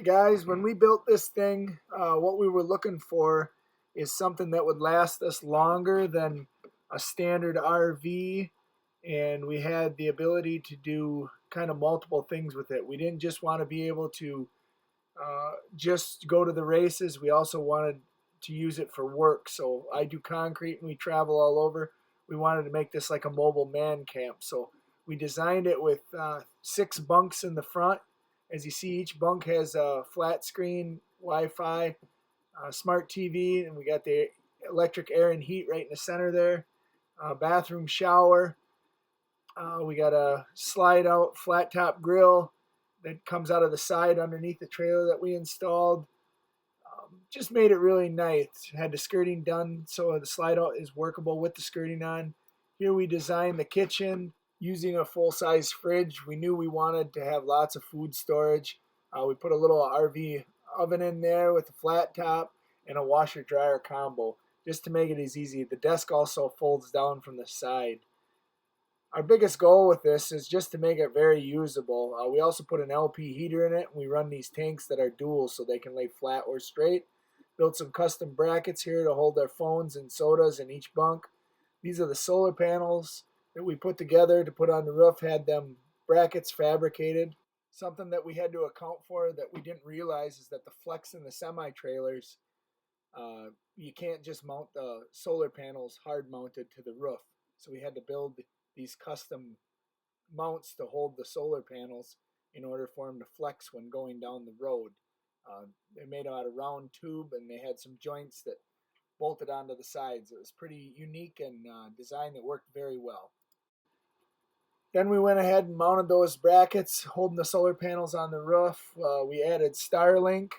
Guys, when we built this thing, what we were looking for is something that would last us longer than a standard RV, and we had the ability to do kind of multiple things with it. We didn't just want to be able to just go to the races. We also wanted to use it for work. So I do concrete and we travel all over. We wanted to make this like a mobile man camp. So we designed it with 6 bunks in the front. As you see, each bunk has a flat screen, Wi-Fi, smart TV, and we got the electric air and heat right in the center there. Bathroom, shower. We got a slide out flat top grill that comes out of the side underneath the trailer that we installed. Just made it really nice. Had the skirting done so the slide out is workable with the skirting on. Here we designed the kitchen using a full-size fridge. We knew we wanted to have lots of food storage. We put a little RV oven in there with a flat top and a washer-dryer combo just to make it as easy. The desk also folds down from the side. Our biggest goal with this is just to make it very usable. We also put an LP heater in it, and we run these tanks that are dual so they can lay flat or straight. Built some custom brackets here to hold our phones and sodas in each bunk. These are the solar panels that we put together to put on the roof, had them brackets fabricated. Something that we had to account for that we didn't realize is that the flex in the semi-trailers, you can't just mount the solar panels hard mounted to the roof. So we had to build these custom mounts to hold the solar panels in order for them to flex when going down the road. They're made out of round tube and they had some joints that bolted onto the sides. It was pretty unique and design that worked very well. Then we went ahead and mounted those brackets holding the solar panels on the roof. We added Starlink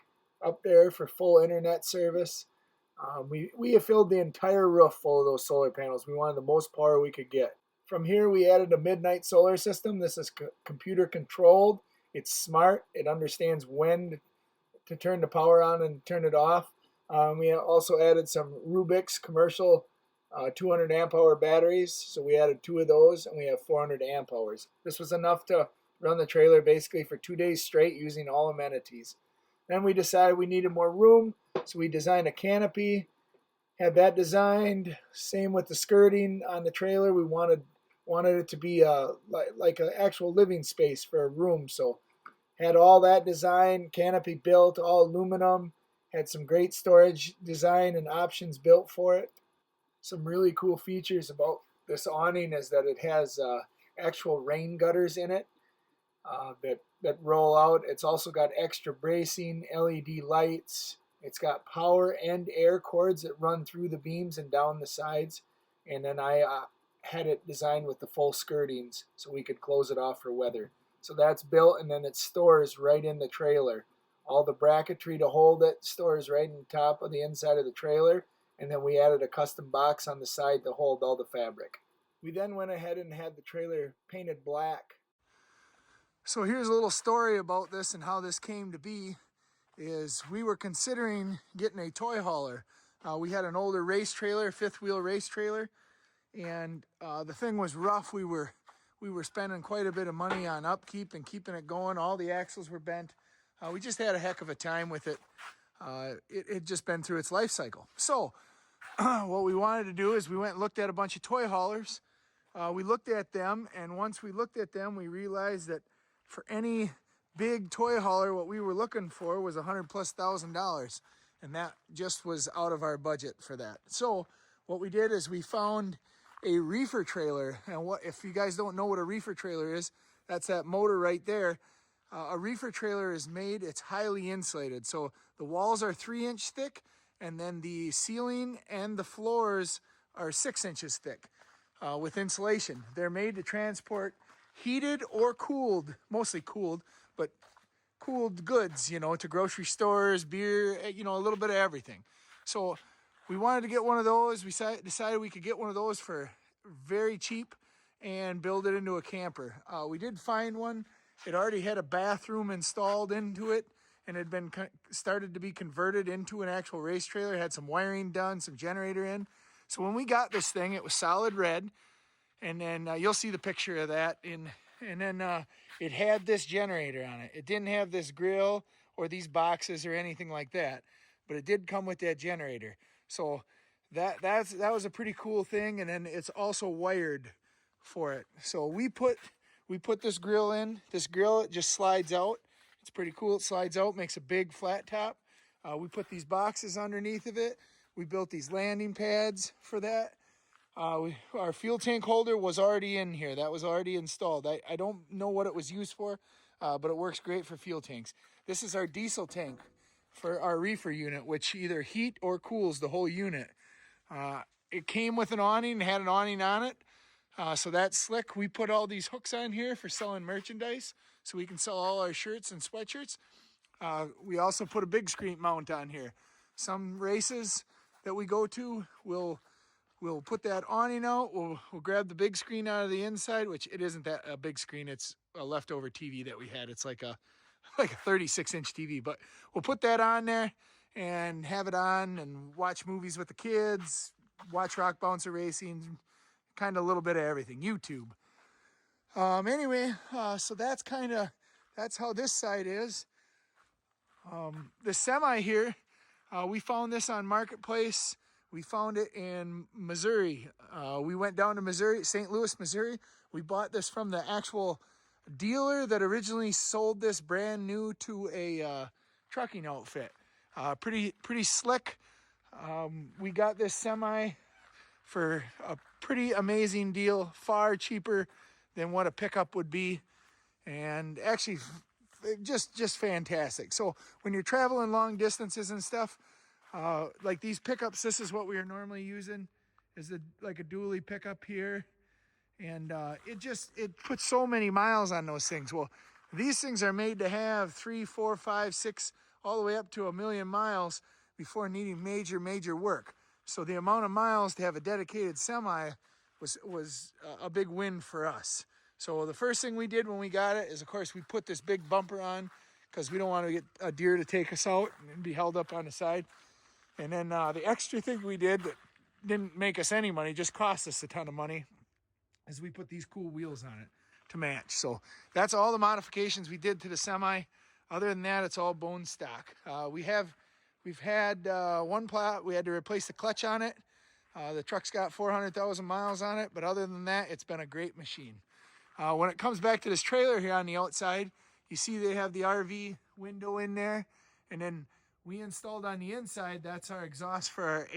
up there for full internet service. We have filled the entire roof full of those solar panels. We wanted the most power we could get. From here, we added a midnight solar system. This is computer controlled. It's smart. It understands when to turn the power on and turn it off. We also added some Rubik's commercial 200 amp hour batteries. So we added 2 of those and we have 400 amp hours. This was enough to run the trailer basically for 2 days straight using all amenities. Then we decided we needed more room. So we designed a canopy, had that designed. Same with the skirting on the trailer. We wanted it to be like an actual living space for a room. So had all that design, canopy built, all aluminum, had some great storage design and options built for it. Some really cool features about this awning is that it has actual rain gutters in it that roll out. It's also got extra bracing, LED lights. It's got power and air cords that run through the beams and down the sides. And then I had it designed with the full skirtings so we could close it off for weather. So that's built and then it stores right in the trailer. All the bracketry to hold it stores right in the top of the inside of the trailer. And then we added a custom box on the side to hold all the fabric. We then went ahead and had the trailer painted black. So here's a little story about this and how this came to be. Is we were considering getting a toy hauler. We had an older race trailer, 5th wheel race trailer, and the thing was rough. We were spending quite a bit of money on upkeep and keeping it going. All the axles were bent. We just had a heck of a time with it. It had just been through its life cycle. So what we wanted to do is we went and looked at a bunch of toy haulers. We looked at them, and once we looked at them, we realized that for any big toy hauler, what we were looking for was $100,000+, and that just was out of our budget for that. So what we did is we found a reefer trailer. And what, if you guys don't know what a reefer trailer is, that's that motor right there. A reefer trailer is made, it's highly insulated. So the walls are 3-inch thick, and then the ceiling and the floors are 6 inches thick with insulation. They're made to transport heated or cooled, mostly cooled, but cooled goods, you know, to grocery stores, beer, you know, a little bit of everything. So we wanted to get one of those. We decided we could get one of those for very cheap and build it into a camper. We did find one. It already had a bathroom installed into it and had been started to be converted into an actual race trailer. It had some wiring done, some generator in. So when we got this thing, it was solid red. And then you'll see the picture of that. And then it had this generator on it. It didn't have this grill or these boxes or anything like that, but it did come with that generator. So that was a pretty cool thing. And then it's also wired for it. So we put this grill in. This grill, it just slides out. It's pretty cool. It slides out, makes a big flat top. We put these boxes underneath of it. We built these landing pads for that. Our fuel tank holder was already in here. That was already installed. I don't know what it was used for, but it works great for fuel tanks. This is our diesel tank for our reefer unit, which either heat or cools the whole unit. It came with an awning, had an awning on it. So that's slick. We put all these hooks on here for selling merchandise, so we can sell all our shirts and sweatshirts. We also put a big screen mount on here. Some races that we go to, we'll put that awning out. We'll grab the big screen out of the inside, which it isn't that a big screen. It's a leftover TV that we had. It's like a 36-inch TV, but we'll put that on there and have it on and watch movies with the kids, watch rock bouncer racing, kind of a little bit of everything. YouTube. Anyway, so that's how this side is. The semi here, we found this on Marketplace. We found it in Missouri. We went down to Missouri, St. Louis, Missouri. We bought this from the actual dealer that originally sold this brand new to a trucking outfit. Pretty slick. We got this semi for a pretty amazing deal, far cheaper than what a pickup would be, and actually just fantastic. So when you're traveling long distances and stuff, like these pickups, this is what we are normally using, is like a dually pickup here. And it puts so many miles on those things. Well, these things are made to have 3, 4, 5, 6, all the way up to 1,000,000 miles before needing major work. So the amount of miles to have a dedicated semi was a big win for us. So the first thing we did when we got it is, of course, we put this big bumper on because we don't want to get a deer to take us out and be held up on the side. And then the extra thing we did that didn't make us any money, just cost us a ton of money, is we put these cool wheels on it to match. So that's all the modifications we did to the semi. Other than that, it's all bone stock. We've had one plot, we had to replace the clutch on it. The truck's got 400,000 miles on it, but other than that, it's been a great machine. When it comes back to this trailer here on the outside, you see they have the RV window in there, and then we installed on the inside, that's our exhaust for our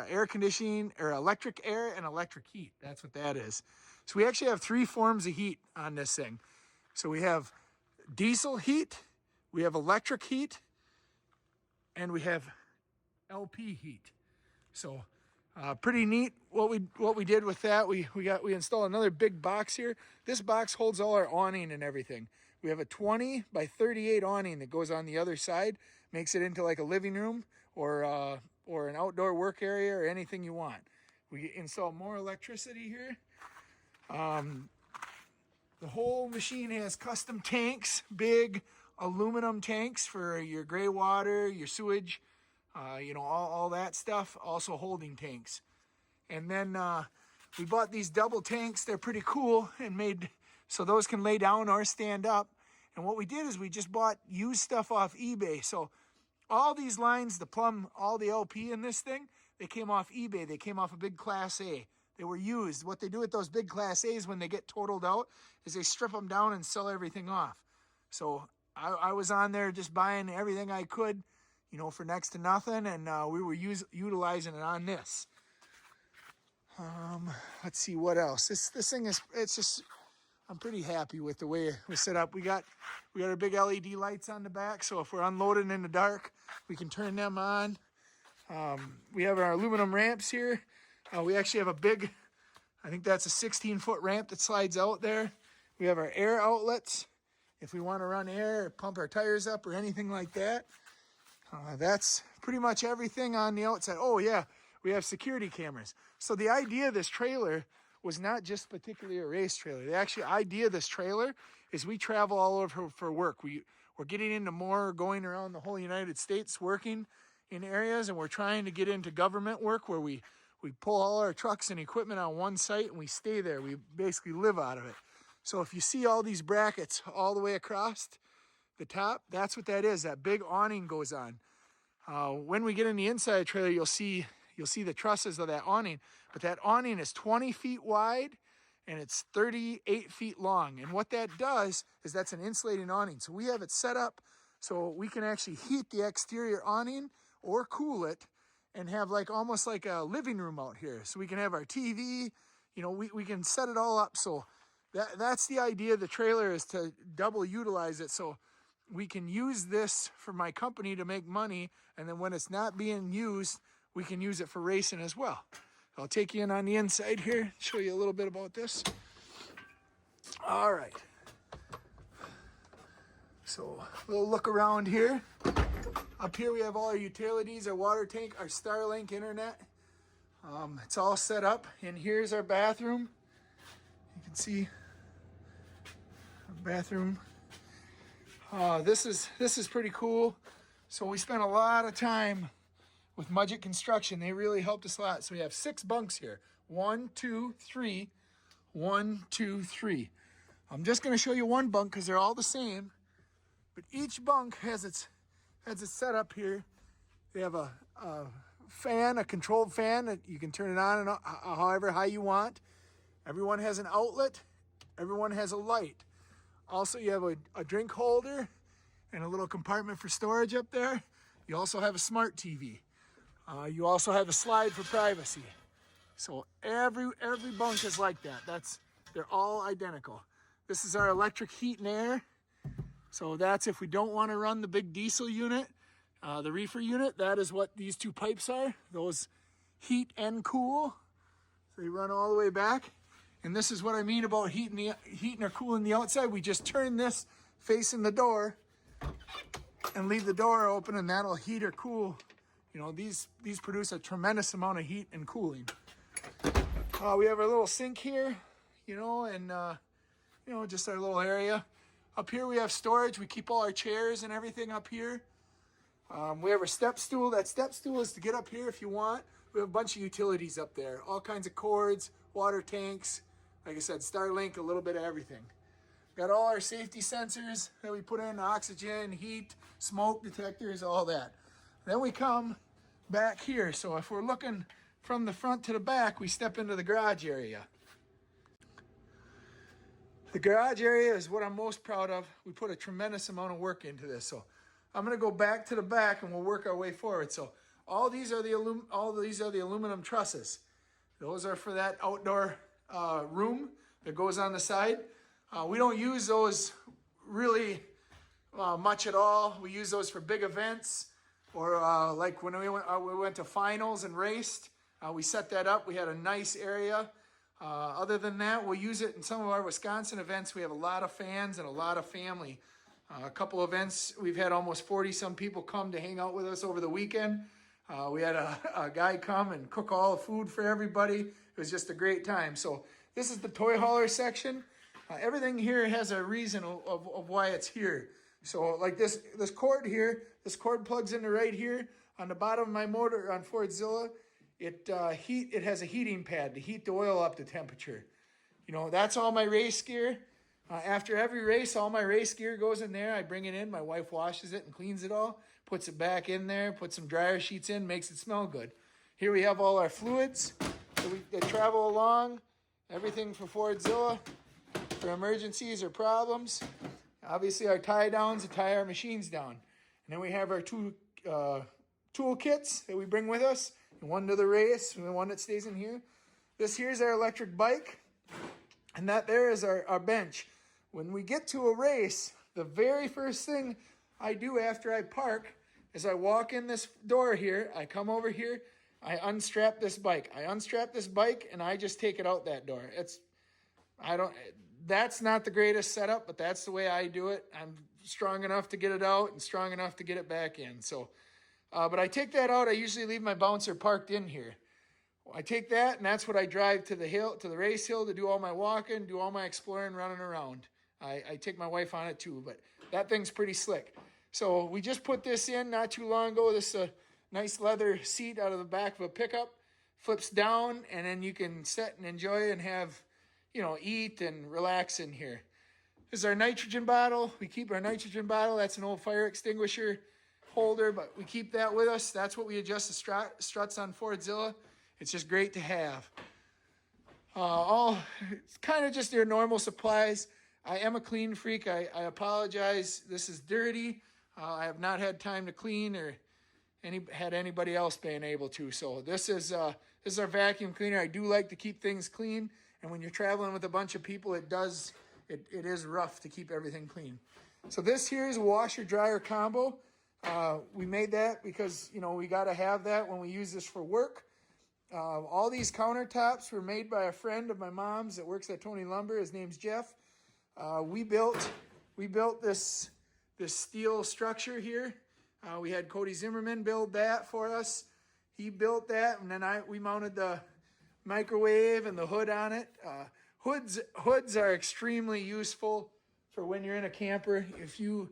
air conditioning, or electric air and electric heat. That's what that is. So we actually have 3 forms of heat on this thing. So we have diesel heat, we have electric heat, and we have LP heat. So pretty neat what we did with that. We installed another big box here. This box holds all our awning and everything. We have a 20 by 38 awning that goes on the other side, makes it into like a living room or an outdoor work area or anything you want. We install more electricity here. The whole machine has custom tanks, big aluminum tanks for your gray water, your sewage, all that stuff. Also holding tanks. And then we bought these double tanks. They're pretty cool and made so those can lay down or stand up. And what we did is we just bought used stuff off eBay. So all these lines, the plumb, all the LP in this thing, they came off eBay. They came off a big Class A. They were used. What they do with those big Class A's when they get totaled out is they strip them down and sell everything off. So I was on there just buying everything I could, for next to nothing, and we were utilizing it on this. Let's see what else. This thing it's just, I'm pretty happy with the way it was set up. We got our big LED lights on the back, so if we're unloading in the dark, we can turn them on. We have our aluminum ramps here. We actually have a big, I think that's a 16-foot ramp that slides out there. We have our air outlets if we want to run air or pump our tires up or anything like that. That's pretty much everything on the outside. Oh yeah, we have security cameras. So the idea of this trailer was not just particularly a race trailer. The actual idea of this trailer is we travel all over for work. We're getting into more going around the whole United States working in areas, and we're trying to get into government work where we pull all our trucks and equipment on one site and we stay there. We basically live out of it. So if you see all these brackets all the way across, the top, that's what that is. That big awning goes on. When we get in the inside trailer, you'll see the trusses of that awning, but that awning is 20 feet wide and it's 38 feet long. And what that does is that's an insulating awning. So we have it set up so we can actually heat the exterior awning or cool it and have like almost like a living room out here. So we can have our TV, you know, we can set it all up. So that's the idea of the trailer, is to double utilize it. So we can use this for my company to make money, and then when it's not being used, we can use it for racing as well. I'll take you in on the inside here, show you a little bit about this. All right. So a little look around here. Up here we have all our utilities, our water tank, our Starlink internet. It's all set up, and here's our bathroom. You can see our bathroom. This is pretty cool. So we spent a lot of time with Mudgett Construction. They really helped us a lot. So we have 6 bunks here. 1, 2, 3. 1, 2, 3. I'm just going to show you one bunk because they're all the same. But each bunk has its setup here. They have a fan, a controlled fan that you can turn it on and however high you want. Everyone has an outlet. Everyone has a light. Also, you have a drink holder and a little compartment for storage up there. You also have a smart TV. You also have a slide for privacy. So every bunk is like that. They're all identical. This is our electric heat and air. So that's if we don't want to run the big diesel unit, the reefer unit. That is what these 2 pipes are. Those heat and cool. So they run all the way back. And this is what I mean about heating or cooling the outside. We just turn this facing the door and leave the door open, and that'll heat or cool. You know, these produce a tremendous amount of heat and cooling. We have our little sink here, you know, and you know, just our little area. Up here we have storage. We keep all our chairs and everything up here. We have a step stool. That step stool is to get up here if you want. We have a bunch of utilities up there. All kinds of cords, water tanks. Like I said, Starlink, a little bit of everything. Got all our safety sensors that we put in, oxygen, heat, smoke detectors, all that. Then we come back here. So if we're looking from the front to the back, we step into the garage area. The garage area is what I'm most proud of. We put a tremendous amount of work into this. So I'm going to go back to the back and we'll work our way forward. So all these are the aluminum trusses. Those are for that outdoor room that goes on the side. We don't use those really much at all. We use those for big events, or like when we went to finals and raced. We set that up. We had a nice area. Other than that, we'll use it in some of our Wisconsin events. We have a lot of fans and a lot of family. A couple events, we've had almost 40-some people come to hang out with us over the weekend. We had a guy come and cook all the food for everybody. It was just a great time. So this is the toy hauler section. Everything here has a reason of why it's here. So like this cord here, this cord plugs into right here. On the bottom of my motor on Fordzilla, it has a heating pad to heat the oil up to temperature. You know, that's all my race gear. After every race, all my race gear goes in there. I bring it in. My wife washes it and cleans it all, puts it back in there, puts some dryer sheets in, makes it smell good. Here we have all our fluids that travel along, everything for Fordzilla, for emergencies or problems. Obviously, our tie downs to tie our machines down. And then we have our 2 tool kits that we bring with us, one to the race and the one that stays in here. This here's our electric bike, and that there is our bench. When we get to a race, the very first thing I do after I park is I walk in this door here, I come over here, I unstrap this bike. And I just take it out that door. That's not the greatest setup, but that's the way I do it. I'm strong enough to get it out and strong enough to get it back in. So, but I take that out. I usually leave my bouncer parked in here. I take that, and that's what I drive to the hill, to the race hill, to do all my walking, do all my exploring, running around. I take my wife on it too, but that thing's pretty slick. So we just put this in not too long ago. This is a nice leather seat out of the back of a pickup. Flips down, and then you can sit and enjoy and have, you know, eat and relax in here. This is our nitrogen bottle. We keep our nitrogen bottle. That's an old fire extinguisher holder, but we keep that with us. That's what we adjust the struts on Fordzilla. It's just great to have. It's kind of just your normal supplies. I am a clean freak. I apologize. This is dirty. I have not had time to clean or had anybody else being able to. So this is our vacuum cleaner. I do like to keep things clean, and when you're traveling with a bunch of people, it is rough to keep everything clean. So this here is a washer dryer combo. We made that because we got to have that when we use this for work. All these countertops were made by a friend of my mom's that works at Tony Lumber. His name's Jeff. We built this steel structure here. We had Cody Zimmerman build that for us. He built that, and then we mounted the microwave and the hood on it. Hoods are extremely useful for when you're in a camper. If you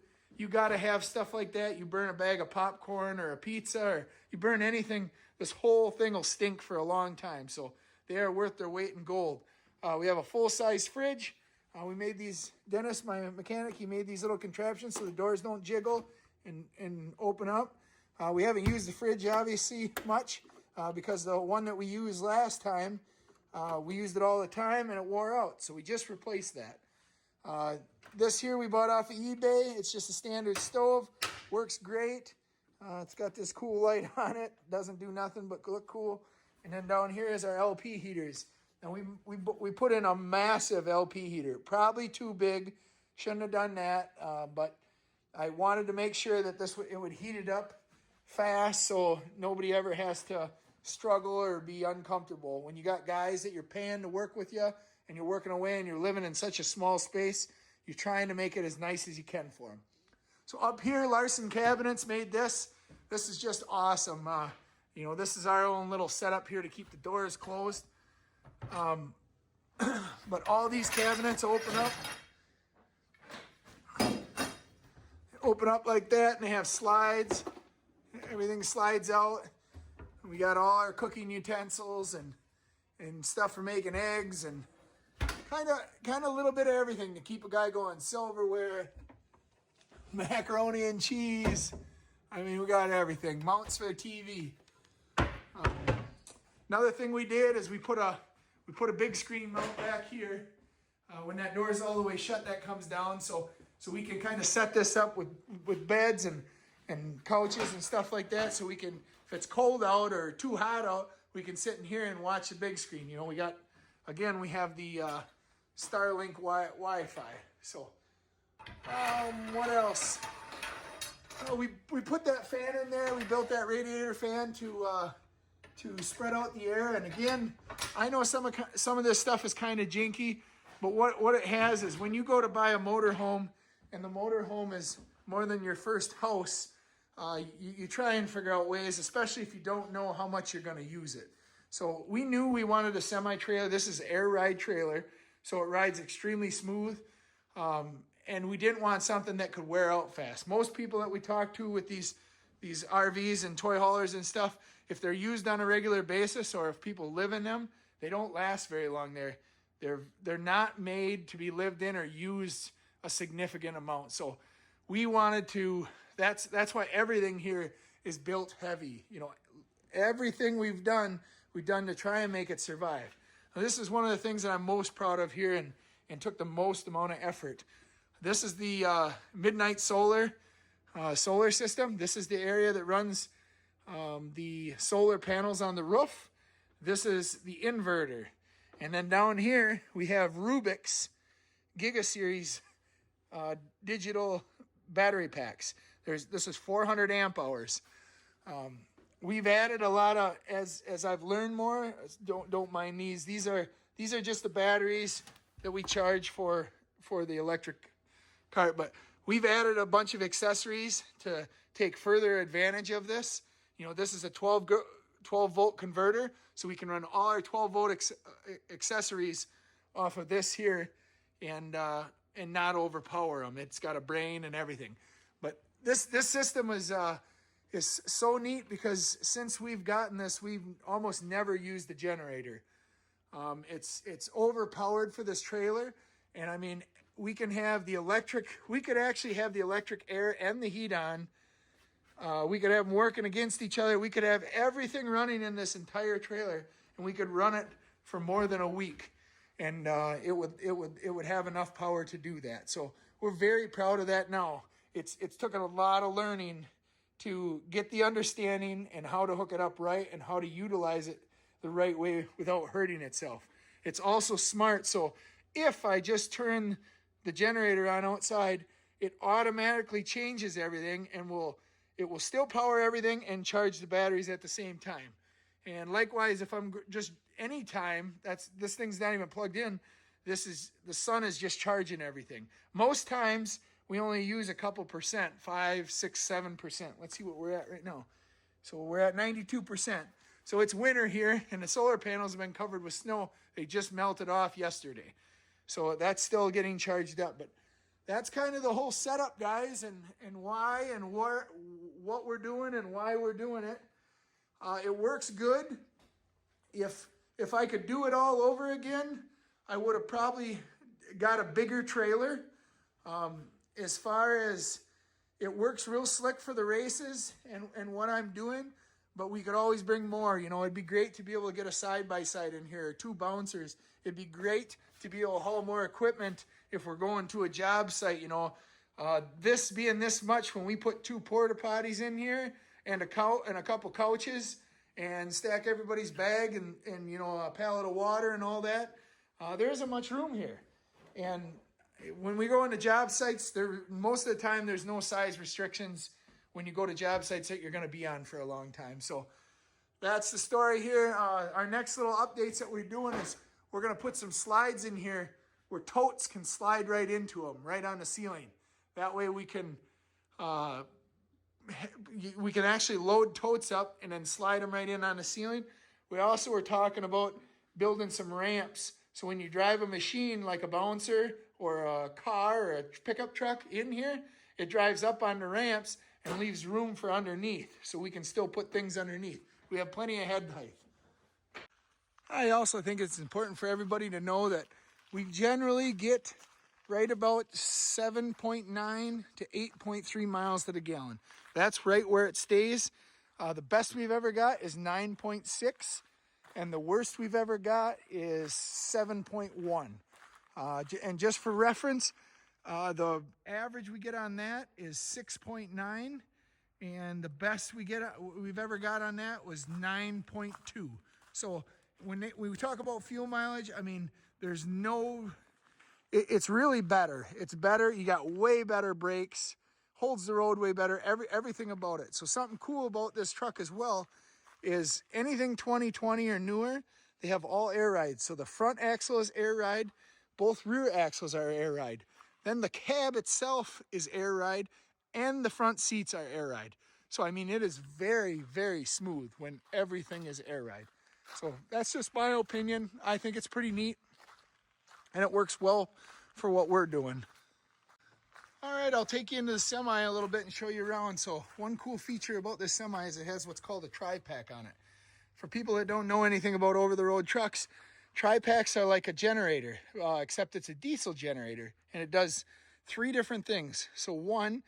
got to have stuff like that, you burn a bag of popcorn or a pizza, or you burn anything, this whole thing will stink for a long time. So they are worth their weight in gold. We have a full-size fridge. We made these, Dennis, my mechanic, he made these little contraptions so the doors don't jiggle and open up. We haven't used the fridge, obviously, much because the one that we used last time, we used it all the time and it wore out. So we just replaced that. This here we bought off of eBay. It's just a standard stove. Works great. It's got this cool light on it. Doesn't do nothing but look cool. And then down here is our LP heaters. And we put in a massive LP heater. Probably too big. Shouldn't have done that. But I wanted to make sure that it would heat it up fast so nobody ever has to struggle or be uncomfortable. When you got guys that you're paying to work with you and you're working away and you're living in such a small space, you're trying to make it as nice as you can for them. So up here, Larson Cabinets made this. This is just awesome. This is our own little setup here to keep the doors closed. But all these cabinets open up like that, and they have slides. Everything slides out. We got all our cooking utensils and stuff for making eggs and kind of a little bit of everything to keep a guy going. Silverware, macaroni and cheese. I mean, we got everything. Mounts for the TV. Another thing we did is we put a big screen mount back here. When that door is all the way shut, that comes down. So we can kind of set this up with beds and couches and stuff like that. So we can, if it's cold out or too hot out, we can sit in here and watch the big screen. We have the Starlink Wi-Fi. So what else? We put that fan in there. We built that radiator fan to spread out the air. And again, I know some of this stuff is kind of jinky, but what it has is when you go to buy a motorhome and the motorhome is more than your first house, you try and figure out ways, especially if you don't know how much you're going to use it. So we knew we wanted a semi-trailer. This is air ride trailer, so it rides extremely smooth. And we didn't want something that could wear out fast. Most people that we talk to with these RVs and toy haulers and stuff, if they're used on a regular basis or if people live in them, they don't last very long. They're not made to be lived in or used a significant amount. So we wanted to, that's why everything here is built heavy. Everything we've done to try and make it survive. Now, this is one of the things that I'm most proud of here and took the most amount of effort. This is the Midnight Solar system. This is the area that runs the solar panels on the roof. This is the inverter. And then down here, we have Rubik's Giga Series digital battery packs. This is 400 amp hours. We've added a lot of, as I've learned more, don't mind these. These are just the batteries that we charge for the electric cart, but we've added a bunch of accessories to take further advantage of this. This is a 12 volt converter, so we can run all our 12 volt accessories off of this here and not overpower them. It's got a brain and everything. But this system is so neat because since we've gotten this, we've almost never used the generator. It's overpowered for this trailer, and I mean, we can have the electric, we could actually have the electric air and the heat on. We could have them working against each other. We could have everything running in this entire trailer, and we could run it for more than a week, and it would have enough power to do that. So we're very proud of that now. It's taken a lot of learning to get the understanding and how to hook it up right and how to utilize it the right way without hurting itself. It's also smart. So if I just turn the generator on outside, it automatically changes everything and it will still power everything and charge the batteries at the same time. And likewise, if I'm just anytime this thing's not even plugged in, the sun is just charging everything. Most times we only use a couple percent, 5, 6, 7%. Let's see what we're at right now. So we're at 92%. So it's winter here, and the solar panels have been covered with snow. They just melted off yesterday. So that's still getting charged up. But that's kind of the whole setup, guys, and why and what we're doing and why we're doing it. It works good. If I could do it all over again, I would have probably got a bigger trailer. As far as it works real slick for the races and what I'm doing, but we could always bring more. It'd be great to be able to get a side-by-side in here, 2 bouncers. It'd be great to be able to haul more equipment if we're going to a job site. This being this much, when we put 2 porta potties in here and a couple couches and stack everybody's bag and a pallet of water and all that, there isn't much room here. And when we go into job sites, most of the time there's no size restrictions when you go to job sites that you're going to be on for a long time. So that's the story here. Our next little updates that we're doing is we're going to put some slides in here where totes can slide right into them, right on the ceiling. That way we can actually load totes up and then slide them right in on the ceiling. We also were talking about building some ramps. So when you drive a machine like a bouncer or a car or a pickup truck in here, it drives up on the ramps and leaves room for underneath. So we can still put things underneath. We have plenty of head height. I also think it's important for everybody to know that we generally get right about 7.9 to 8.3 miles to the gallon. That's right where it stays. The best we've ever got is 9.6, and the worst we've ever got is 7.1. And just for reference, the average we get on that is 6.9, and the best we've ever got on that was 9.2. So when we talk about fuel mileage, I mean, there's no. It's really better. It's better. You got way better brakes, holds the road way better. Everything about it. So something cool about this truck as well is anything 2020 or newer, they have all air rides. So the front axle is air ride, both rear axles are air ride. Then the cab itself is air ride, and the front seats are air ride. So I mean, it is very, very smooth when everything is air ride. So that's just my opinion. I think it's pretty neat, and it works well for what we're doing. All right, I'll take you into the semi a little bit and show you around. So one cool feature about this semi is it has what's called a tri-pack on it. For people that don't know anything about over-the-road trucks, tri-packs are like a generator, except it's a diesel generator, and it does 3 different things. So 1,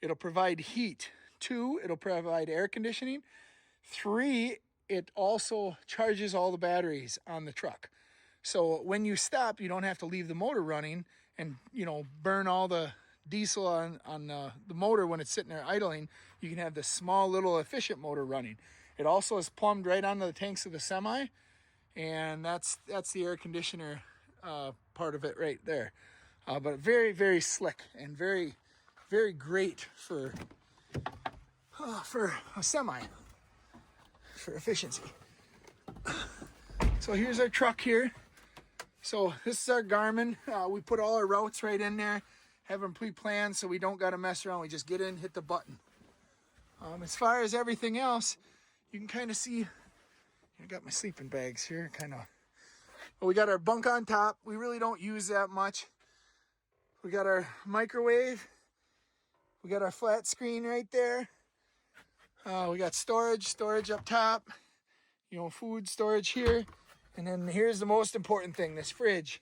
it'll provide heat. 2, it'll provide air conditioning. 3, it also charges all the batteries on the truck. So when you stop, you don't have to leave the motor running and, burn all the diesel on the motor when it's sitting there idling. You can have this small little efficient motor running. It also is plumbed right onto the tanks of the semi, and that's the air conditioner part of it right there. But very, very slick and very, very great for a semi, for efficiency. So here's our truck here. So this is our Garmin. We put all our routes right in there, have them pre-planned so we don't got to mess around. We just get in, hit the button. As far as everything else, you can kind of see, I got my sleeping bags here, kind of. Well, we got our bunk on top. We really don't use that much. We got our microwave. We got our flat screen right there. We got storage up top. Food storage here. And then here's the most important thing, this fridge.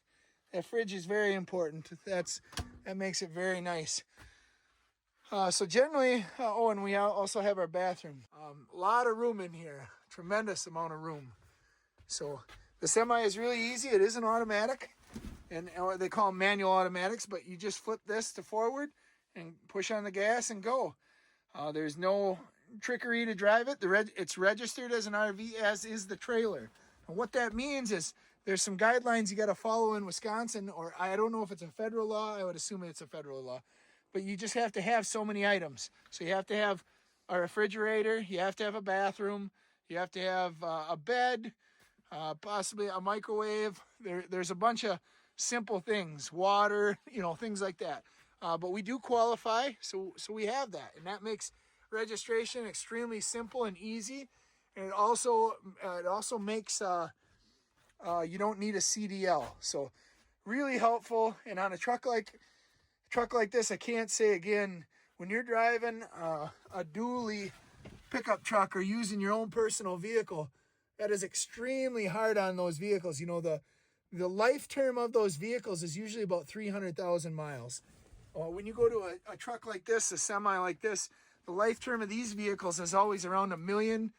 That fridge is very important. That makes it very nice. So generally, oh, and we also have our bathroom. A lot of room in here, tremendous amount of room. So the semi is really easy. It isn't automatic, and or they call them manual automatics, but you just flip this to forward and push on the gas and go. There's no trickery to drive it. It's registered as an RV, as is the trailer. And what that means is there's some guidelines you got to follow in Wisconsin, or I don't know if it's a federal law. I would assume it's a federal law. But you just have to have so many items. So you have to have a refrigerator, you have to have a bathroom, you have to have a bed, possibly a microwave. There's a bunch of simple things, water, things like that. But we do qualify, so we have that, and that makes registration extremely simple and easy. And it also makes you don't need a CDL, so really helpful. And on a truck like this, I can't say again, when you're driving a dually pickup truck or using your own personal vehicle, that is extremely hard on those vehicles. The life term of those vehicles is usually about 300,000 miles. When you go to a truck like this, a semi like this, the life term of these vehicles is always around 1 million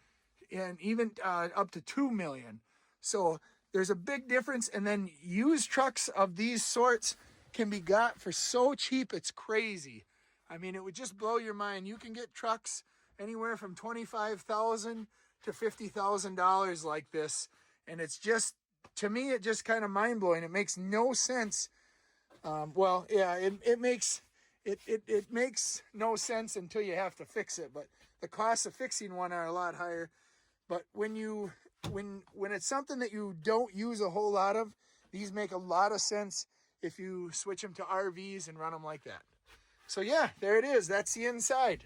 and even up to 2 million. So there's a big difference. And then used trucks of these sorts can be got for so cheap, it's crazy. I mean, it would just blow your mind. You can get trucks anywhere from $25,000 to $50,000 like this, and it's just, to me, it just kind of mind blowing. It makes no sense. It makes no sense until you have to fix it. But the costs of fixing one are a lot higher. But when it's something that you don't use a whole lot of, these make a lot of sense if you switch them to RVs and run them like that. So yeah, there it is. That's the inside.